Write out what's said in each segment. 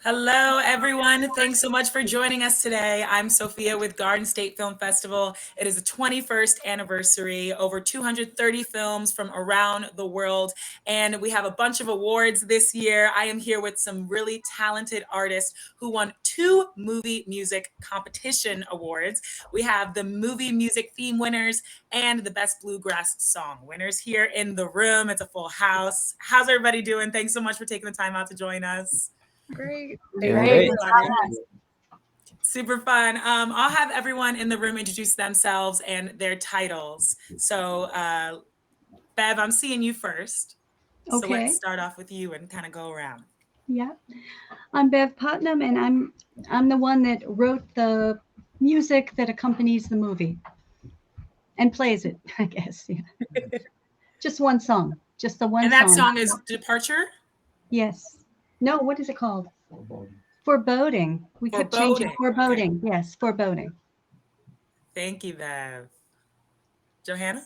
Hello, everyone. Thanks so much for joining us today. I'm Sophia with Garden State Film Festival. It is the 21st anniversary, over 230 films from around the world, and we have a bunch of awards this year. I am here with some really talented artists who won 2 movie music competition awards. We have the movie music theme winners and the best bluegrass song winners here in the room. It's a full house. How's everybody doing? Thanks so much for taking the time out to join us. Great. Doing great. Super fun. I'll have everyone in the room introduce themselves and their titles. So, Bev, I'm seeing you first. So Okay. let's start off with you and kind of go around. Yeah. I'm Bev Putnam, and I'm the one that wrote the music that accompanies the movie and plays it, I guess. Yeah. Just one song. Just the one And song. that song is Departure? Yes. No, what is it called? Foreboding. We kept changing Foreboding. Okay. Yes, Foreboding. Thank you, Bev. Johanna?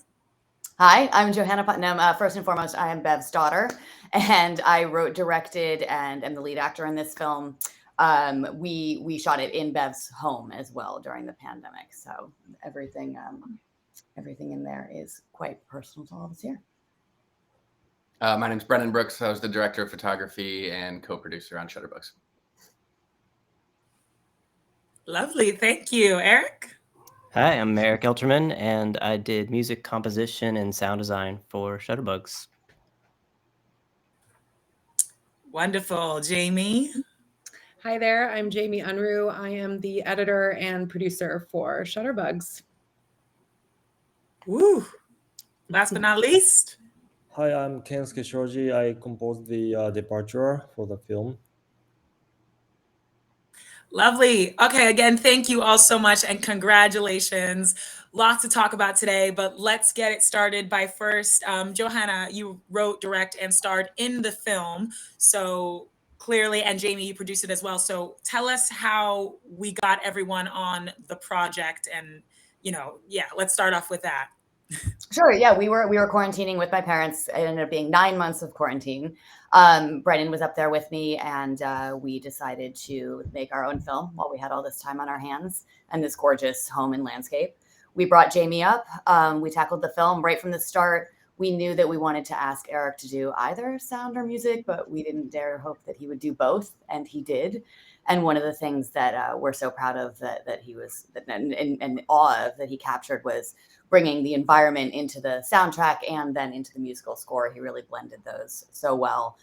Hi, I'm Johanna Putnam. First and foremost, I am Bev's daughter, and I wrote, directed, and am the lead actor in this film. We shot it in Bev's home as well during the pandemic, so everything in there is quite personal to all of us here. My name's Brendan Brooks. I was the director of photography and co-producer on Shutterbooks. Lovely. Thank you. Eric? Hi, I'm Eric Elterman, and I did music composition and sound design for Shutterbugs. Wonderful. Jamie? Hi there, I'm Jamie Unruh. I am the editor and producer for Shutterbugs. Woo. Last but not least. Hi, I'm Kensuke Shoji. I composed the departure for the film. Lovely. Okay, again, thank you all so much and congratulations. Lots to talk about today, but let's get it started by first, Johanna, you wrote, direct, and starred in the film. So clearly, and Jamie, you produced it as well. So tell us how we got everyone on the project and, let's start off with that. Sure. Yeah, we were quarantining with my parents. It ended up being 9 months of quarantine. Brendan was up there with me, and we decided to make our own film while we had all this time on our hands and this gorgeous home and landscape. We brought Jamie up. We tackled the film right from the start. We knew that we wanted to ask Eric to do either sound or music, but we didn't dare hope that he would do both, and he did. And one of the things that we're so proud of that he was and awe of that he captured was bringing the environment into the soundtrack and then into the musical score. He really blended those so well.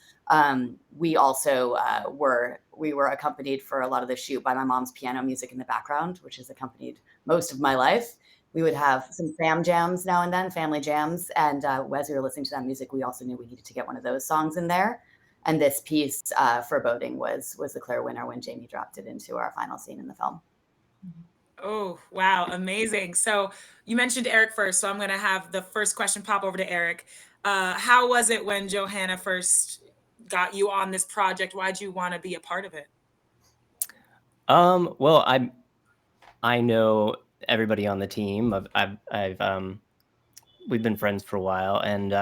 We also were accompanied for a lot of the shoot by my mom's piano music in the background, which has accompanied most of my life. We would have some fam jams now and then, family jams. And as we were listening to that music, we also knew we needed to get one of those songs in there. And this piece, Foreboding, was the clear winner when Jamie dropped it into our final scene in the film. Oh, wow. Amazing. So you mentioned Eric first, so I'm going to have the first question pop over to Eric. How was it when Johanna first got you on this project? Why'd you want to be a part of it? Well, I know everybody on the team. We've been friends for a while, and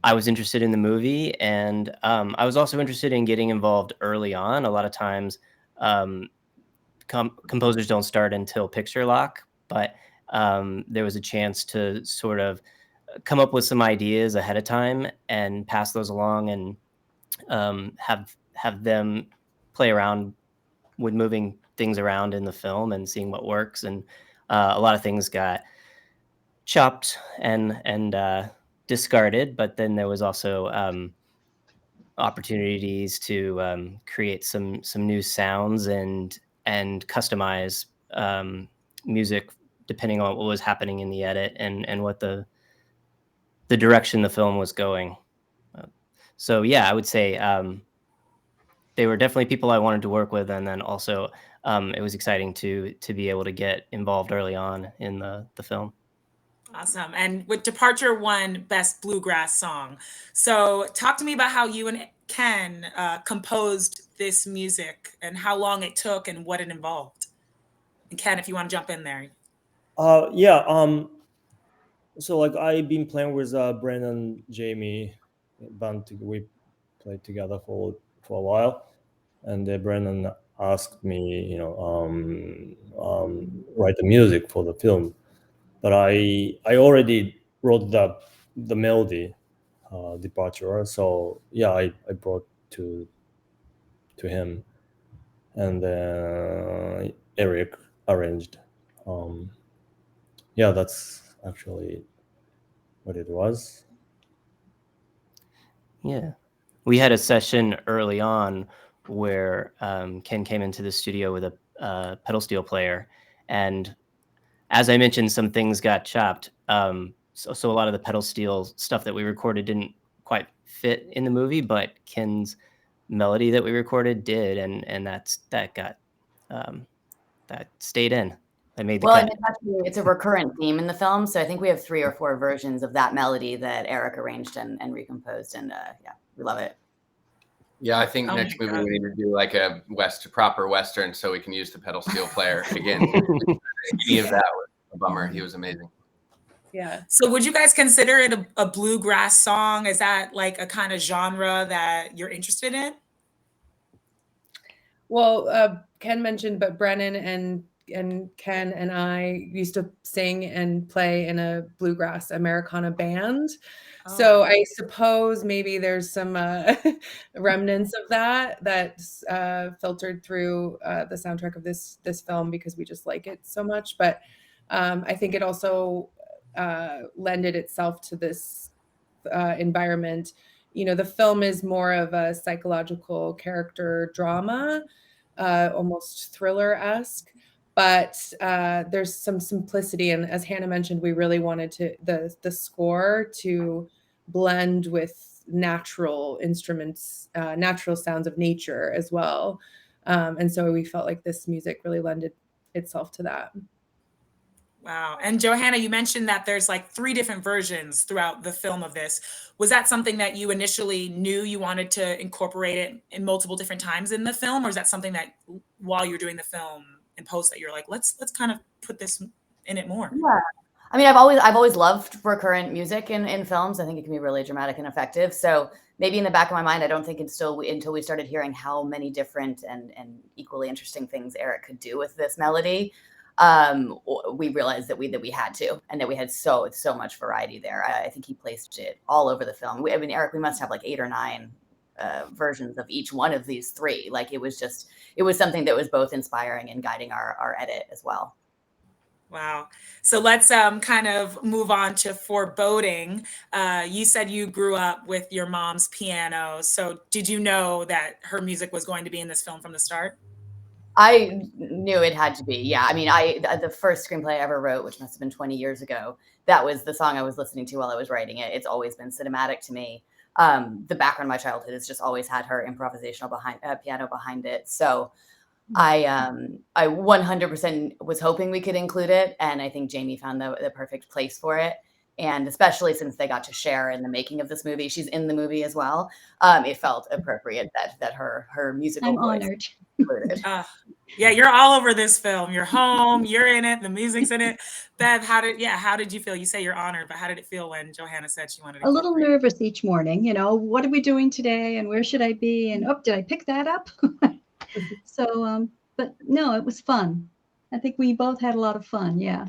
I was interested in the movie, and I was also interested in getting involved early on. A lot of times, composers don't start until picture lock, but there was a chance to sort of come up with some ideas ahead of time and pass those along, and have them play around with moving things around in the film and seeing what works. And a lot of things got chopped and discarded, but then there was also opportunities to create some new sounds and customize music depending on what was happening in the edit and what the direction the film was going. So yeah, I would say they were definitely people I wanted to work with, and then also it was exciting to be able to get involved early on in the film. Awesome. And with Departure won Best Bluegrass Song. So talk to me about how you and Ken composed this music and how long it took and what it involved. And Ken, if you want to jump in there. So like I've been playing with Brendan, Jamie, we played together for a while, and Brennan asked me, write the music for the film. But I already wrote the melody, Departure. So yeah, I brought to him, and Eric arranged. Yeah, that's actually what it was. Yeah. We had a session early on where Ken came into the studio with a pedal steel player. And as I mentioned, some things got chopped. So a lot of the pedal steel stuff that we recorded didn't quite fit in the movie, but Ken's melody that we recorded did. And that stayed in. I made the Well, cut. and it's a recurrent theme in the film. So I think we have 3 or 4 versions of that melody that Eric arranged and recomposed. And yeah, we love it. Yeah, I think Oh next my movie God. we need to do like a proper Western so we can use the pedal steel player again. Any of that was a bummer. He was amazing. Yeah. So would you guys consider it a bluegrass song? Is that like a kind of genre that you're interested in? Well, Ken mentioned, but Brennan and Ken and I used to sing and play in a bluegrass Americana band. So I suppose maybe there's some remnants of that that's filtered through the soundtrack of this film because we just like it so much. But I think it also lended itself to this environment. The film is more of a psychological character drama, almost thriller-esque, but there's some simplicity. And as Hannah mentioned, we really wanted the score to blend with natural instruments, natural sounds of nature as well. And so we felt like this music really lended itself to that. Wow. And Johanna, you mentioned that there's like 3 different versions throughout the film of this. Was that something that you initially knew you wanted to incorporate it in multiple different times in the film? Or is that something that while you're doing the film in post that you're like, let's kind of put this in it more? Yeah. I mean, I've always loved recurrent music in films. I think it can be really dramatic and effective. So maybe in the back of my mind, I don't think it's still until we started hearing how many different and equally interesting things Eric could do with this melody. We realized that we had to, and that we had so much variety there. I think he placed it all over the film. I mean, Eric, we must have like 8 or 9 versions of each one of these 3. Like it was something that was both inspiring and guiding our edit as well. Wow. So let's kind of move on to Foreboding. You said you grew up with your mom's piano. So did you know that her music was going to be in this film from the start? I knew it had to be. Yeah. I mean, the first screenplay I ever wrote, which must have been 20 years ago, that was the song I was listening to while I was writing it. It's always been cinematic to me. The background of my childhood has just always had her improvisational piano behind it. So I 100% was hoping we could include it, and I think Jamie found the perfect place for it. And especially since they got to share in the making of this movie, she's in the movie as well. It felt appropriate that her musical I'm voice honored. included. Yeah, you're all over this film. You're home, you're in it, the music's in it. Bev, how did you feel? You say you're honored, but how did it feel when Johanna said she wanted to A little incorporate it? nervous each morning, what are we doing today and where should I be? And did I pick that up? So, but no, it was fun. I think we both had a lot of fun. Yeah.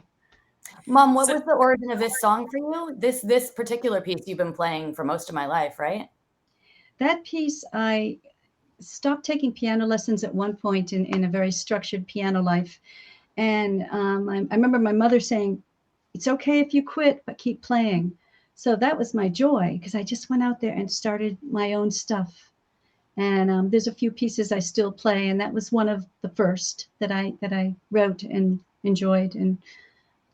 Mom, what was the origin of this song for you? This particular piece you've been playing for most of my life, right? That piece, I stopped taking piano lessons at one point in a very structured piano life. And I remember my mother saying, it's okay if you quit, but keep playing. So that was my joy because I just went out there and started my own stuff. And there's a few pieces I still play, and that was one of the first that I wrote and enjoyed and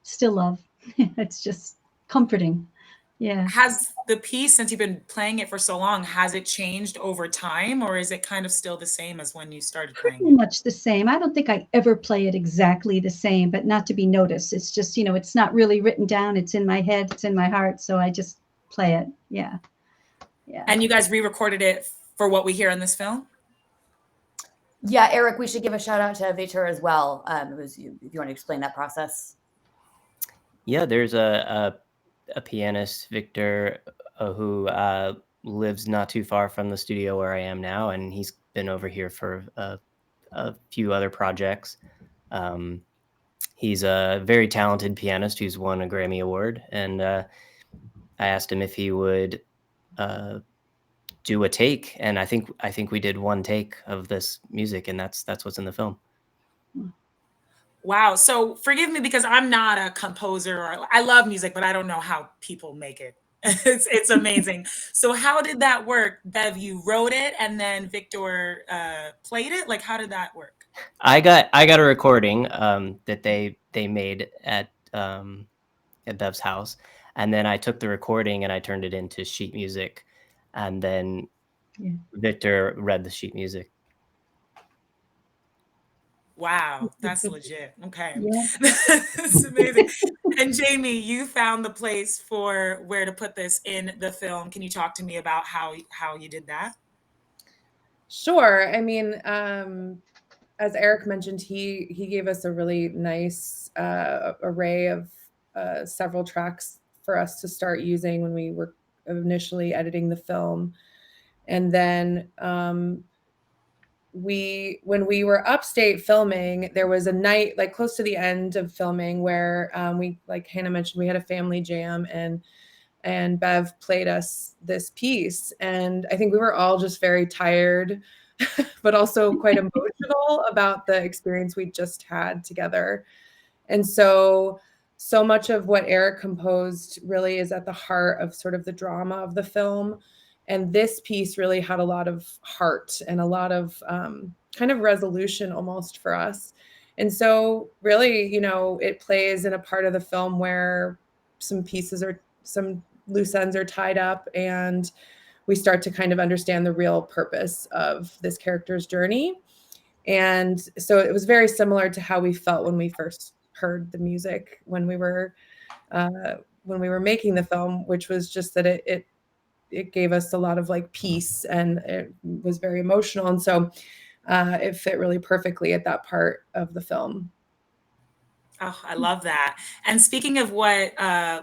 still love. It's just comforting. Yeah. Has the piece, since you've been playing it for so long, has it changed over time, or is it kind of still the same as when you started playing Pretty it? much the same. I don't think I ever play it exactly the same, but not to be noticed. It's just, it's not really written down. It's in my head. It's in my heart. So I just play it. Yeah. Yeah. And you guys re-recorded it for what we hear in this film? Yeah, Eric, we should give a shout out to Victor as well. If you want to explain that process. Yeah, there's a pianist, Victor, who lives not too far from the studio where I am now, and he's been over here for a few other projects. He's a very talented pianist who's won a Grammy Award, and I asked him if he would do a take, and I think we did one take of this music, and that's what's in the film. Wow. So forgive me because I'm not a composer, or I love music, but I don't know how people make it. It's amazing. So how did that work? Bev, you wrote it and then Victor played it? Like, how did that work? I got a recording that they made at Bev's house, and then I took the recording and I turned it into sheet music, and then Victor read the sheet music. Wow, that's legit. Okay. Yeah. That's amazing. And Jamie, you found the place for where to put this in the film. Can you talk to me about how you did that? Sure. I mean, as Eric mentioned, he gave us a really nice array of several tracks for us to start using when we were initially editing the film. And then when we were upstate filming, there was a night like close to the end of filming where we, like Hannah mentioned, we had a family jam, and Bev played us this piece. And I think we were all just very tired, but also quite emotional about the experience we just had together. And so much of what Eric composed really is at the heart of sort of the drama of the film. And this piece really had a lot of heart and a lot of kind of resolution almost for us. And so really, you know, it plays in a part of the film where some loose ends are tied up, and we start to kind of understand the real purpose of this character's journey. And so it was very similar to how we felt when we first heard the music when we were making the film, which was just that it gave us a lot of like peace, and it was very emotional. And so it fit really perfectly at that part of the film. Oh, I love that. And speaking of what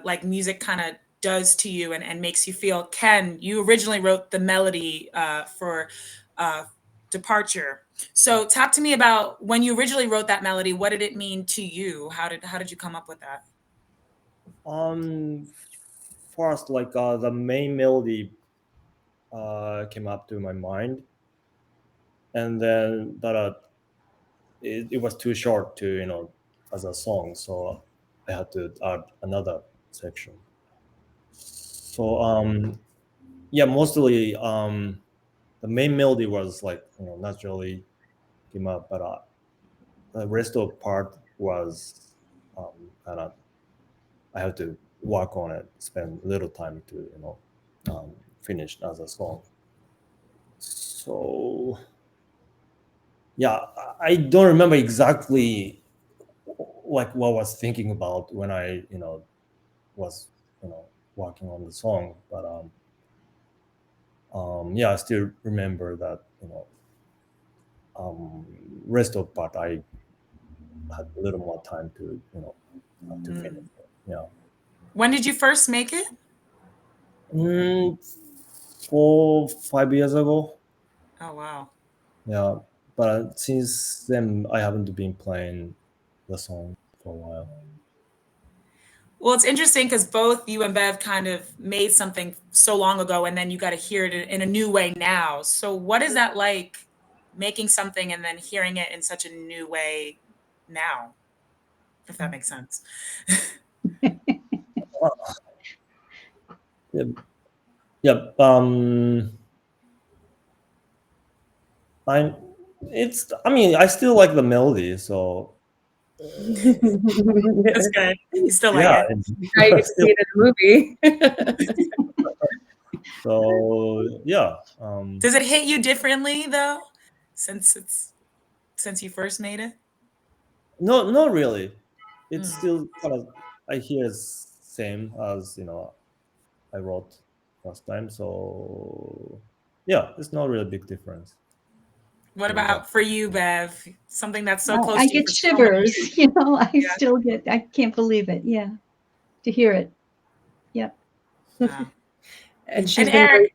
like music kind of does to you and makes you feel, Ken, you originally wrote the melody for Departure. So talk to me about when you originally wrote that melody. What did it mean to you? How did you come up with that? First, like the main melody came up to my mind, and then it was too short to, you know, as a song, so I had to add another section. So yeah, mostly the main melody was like, you know, naturally came up, but the rest of the part was kind of, I had to work on it, spend a little time to, you know, finish as a song. So yeah, I don't remember exactly like what I was thinking about when I, you know, was, you know, working on the song, but yeah, I still remember that, you know, rest of part I had a little more time to, you know, to finish it. Yeah. When did you first make it? 4-5 years ago. Oh, wow. Yeah, but since then I haven't been playing the song for a while. Well, it's interesting because both you and Bev kind of made something so long ago, and then you got to hear it in a new way now. So what is that like, making something and then hearing it in such a new way now, if that makes sense? Yeah. I mean, I still like the melody, so That's good. You still like yeah. it. Now you get to see it in a movie. So yeah. Does it hit you differently though, since you first made it? No, not really. It's still kind of, I hear it's same as, you know, I wrote last time. So yeah, it's not really a big difference. What about for you, Bev? Something that's so close I to you get for so many years. shivers, you know, I can't believe it. Yeah. To hear it. Yep. Wow. And she's And been Eric,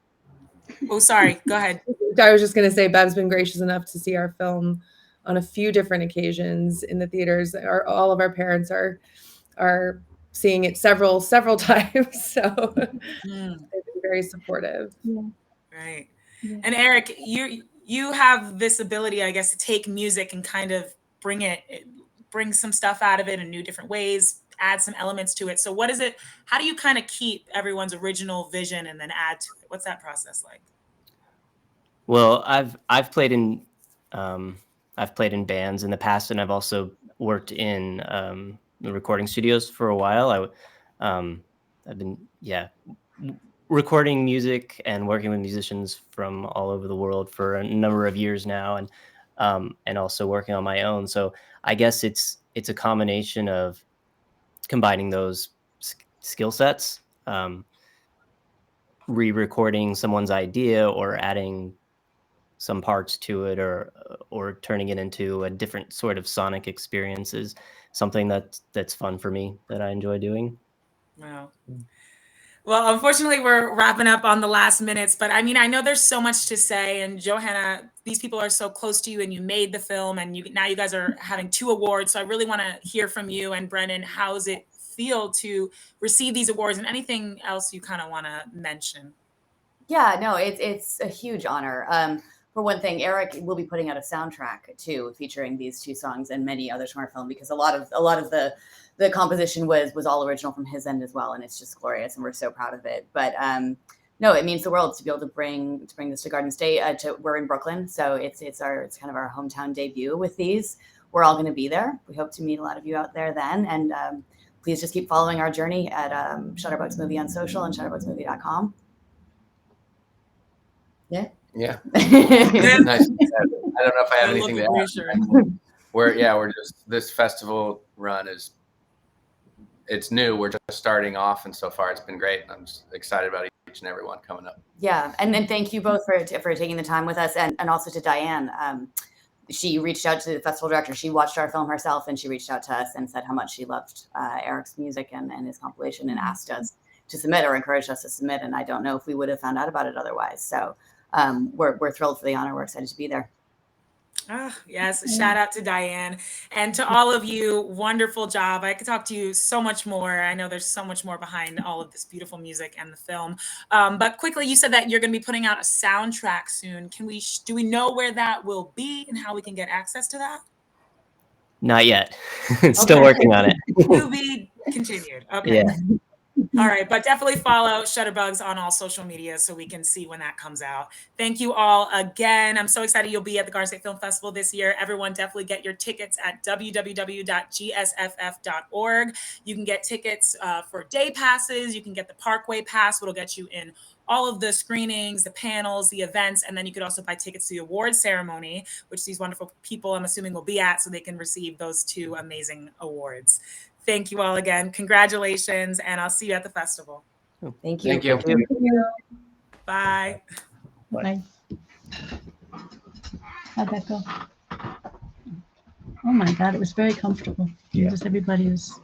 Oh, sorry. Go ahead. I was just going to say, Bev's been gracious enough to see our film on a few different occasions in the theaters. All of our parents are seeing it several times. So they've been very supportive. Yeah. Right. Yeah. And Eric, you have this ability, I guess, to take music and kind of bring some stuff out of it in new different ways, add some elements to it. So what is it? How do you kind of keep everyone's original vision and then add to it? What's that process like? Well, I've played in bands in the past, and I've also worked in the recording studios for a while. I've been recording music and working with musicians from all over the world for a number of years now, and also working on my own. So I guess it's a combination of combining those skill sets, re-recording someone's idea or adding some parts to it, or turning it into a different sort of sonic experience is something that's fun for me, that I enjoy doing. Wow. Well, unfortunately, we're wrapping up on the last minutes, but I mean, I know there's so much to say. And Johanna, these people are so close to you, and you made the film, and now you guys are having 2 awards. So I really want to hear from you. And Brennan, how does it feel to receive these awards, and anything else you kind of want to mention? Yeah, no, it's a huge honor. For one thing, Eric will be putting out a soundtrack too, featuring these 2 songs and many others from our film, because a lot of the composition was all original from his end as well, and it's just glorious, and we're so proud of it. But no, it means the world to be able to bring this to Garden State. We're in Brooklyn, so it's kind of our hometown debut with these. We're all going to be there. We hope to meet a lot of you out there then, and please just keep following our journey at Shutterbugs Movie on social and shutterbugsmovie.com. Yeah. Yeah. Nice. I don't know if I have anything to add. Sure. We're just, this festival run it's new. We're just starting off, and so far it's been great. I'm just excited about each and every one coming up. Yeah, and then thank you both for taking the time with us, and also to Diane. She reached out to the festival director. She watched our film herself, and she reached out to us and said how much she loved Eric's music and his compilation, and asked us to submit, or encouraged us to submit. And I don't know if we would have found out about it otherwise. So we're thrilled for the honor. We're excited to be there. Oh, yes. Shout out to Diane, and to all of you. Wonderful job. I could talk to you so much more. I know there's so much more behind all of this beautiful music and the film. But quickly, you said that you're going to be putting out a soundtrack soon. Do we know where that will be and how we can get access to that? Not yet. Still working on it. To be continued. Okay. Yeah. All right, but definitely follow Shutterbugs on all social media so we can see when that comes out. Thank you all again. I'm so excited you'll be at the Garden State Film Festival this year. Everyone, definitely get your tickets at www.gsff.org. You can get tickets for day passes. You can get the Parkway Pass, which will get you in all of the screenings, the panels, the events, and then you could also buy tickets to the awards ceremony, which these wonderful people, I'm assuming, will be at, so they can receive those 2 amazing awards. Thank you all again. Congratulations, and I'll see you at the festival. Thank you. Thank you. Bye. Bye. How'd that go? Oh my God, it was very comfortable. Yeah. Just everybody was